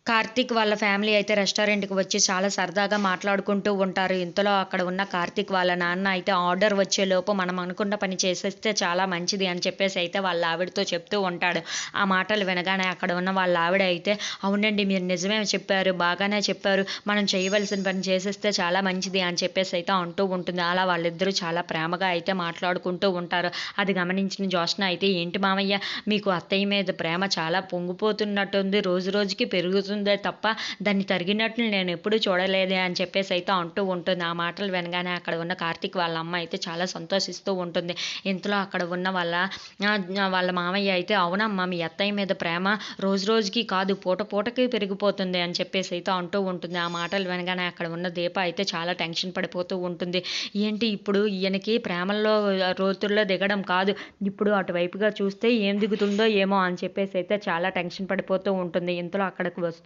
కార్తీక్ వాళ్ళ ఫ్యామిలీ అయితే రెస్టారెంట్‌కి వచ్చి చాలా సరదాగా మాట్లాడుకుంటూ ఉంటారు. ఇంతలో అక్కడ ఉన్న కార్తీక్ వాళ్ళ నాన్న అయితే ఆర్డర్ వచ్చేలోపు మనం అనుకున్న పని చేసేస్తే చాలా మంచిది అని చెప్పేసి అయితే వాళ్ళ ఆవిడతో చెప్తూ ఉంటాడు. ఆ మాటలు వినగానే అక్కడ ఉన్న వాళ్ళ ఆవిడ అయితే అవునండి మీరు నిజమే చెప్పారు. బాగానే చెప్పారు. మనం చేయవలసిన పని చేసేస్తే చాలా మంచిది అని చెప్పేసి అయితే అంటూ ఉంటుంది. అలా వాళ్ళిద్దరూ చాలా ప్రేమగా అయితే మాట్లాడుకుంటూ ఉంటారు. అది గమనించిన జ్యోత్స్న అయితే ఏంటి మామయ్య మీకు అత్తయ్య మీద ప్రేమ చాలా పొంగిపోతున్నట్టుంది. రోజు రోజుకి పెరుగుతుందే తప్ప దాన్ని తరిగినట్లు నేను ఎప్పుడూ చూడలేదే అని చెప్పేసి అయితే అంటూ ఉంటుంది. ఆ మాటలు వినగానే అక్కడ ఉన్న కార్తీక్ వాళ్ళ అమ్మ అయితే చాలా సంతోషిస్తూ ఉంటుంది. ఇంతలో అక్కడ ఉన్న వాళ్ళ మామయ్య అయితే అవునమ్మా మీ అత్తయ్య మీద ప్రేమ రోజు రోజుకి కాదు పూట పూటకి పెరిగిపోతుంది అని చెప్పేసి అయితే అంటూ ఉంటుంది. ఆ మాటలు వినగానే అక్కడ ఉన్న దీప అయితే చాలా టెన్షన్ పడిపోతూ ఉంటుంది. ఏంటి ఇప్పుడు ఈయనకి ప్రేమల్లో రోతుల్లో దిగడం కాదు, ఇప్పుడు అటువైపుగా చూస్తే ఏం దిగుతుందో ఏమో అని చెప్పేసి అయితే చాలా టెన్షన్ పడిపోతూ ఉంటుంది. ఇంతలో అక్కడికి వస్తున్న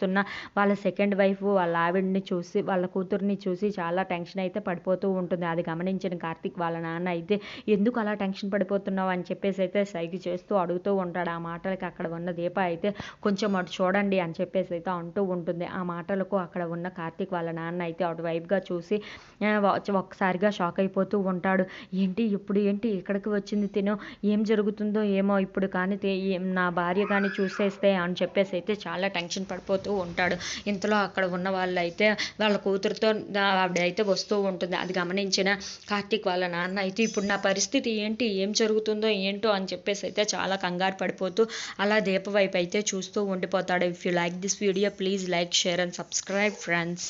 వాళ్ళ సెకండ్ వైఫ్ వాళ్ళ ఆవిడని చూసి వాళ్ళ కూతుర్ని చూసి చాలా టెన్షన్ అయితే పడిపోతూ ఉంటుంది. అది గమనించిన కార్తీక్ వాళ్ళ నాన్న అయితే ఎందుకు అలా టెన్షన్ పడిపోతున్నావు అని చెప్పేసి అయితే సైగ చేస్తూ అడుగుతూ ఉంటాడు. ఆ మాటలకి అక్కడ ఉన్న దీప అయితే కొంచెం అటు చూడండి అని చెప్పేసి అయితే అంటూ ఉంటుంది. ఆ మాటలకు అక్కడ ఉన్న కార్తీక్ వాళ్ళ నాన్న అయితే అటువైపుగా చూసి ఒక్కసారిగా షాక్ అయిపోతూ ఉంటాడు. ఏంటి ఇప్పుడు ఏంటి ఇక్కడికి వచ్చింది తిను, ఏం జరుగుతుందో ఏమో ఇప్పుడు కానీ నా భార్య కానీ చూసేస్తే అని చెప్పేసి అయితే చాలా టెన్షన్ పడిపోతూ ఉంటాడు. ఇంతలో అక్కడ ఉన్న వాళ్ళైతే వాళ్ళ కూతురుతో ఆవిడైతే వస్తూ ఉంటుంది. అది గమనించిన కార్తీక్ వాళ్ళ నాన్న అయితే ఇప్పుడు నా పరిస్థితి ఏంటి, ఏం జరుగుతుందో ఏంటో అని చెప్పేసి అయితే చాలా కంగారు పడిపోతూ అలా దీప వైపు అయితే చూస్తూ ఉండిపోతాడు. If you like this video please like, share and subscribe friends.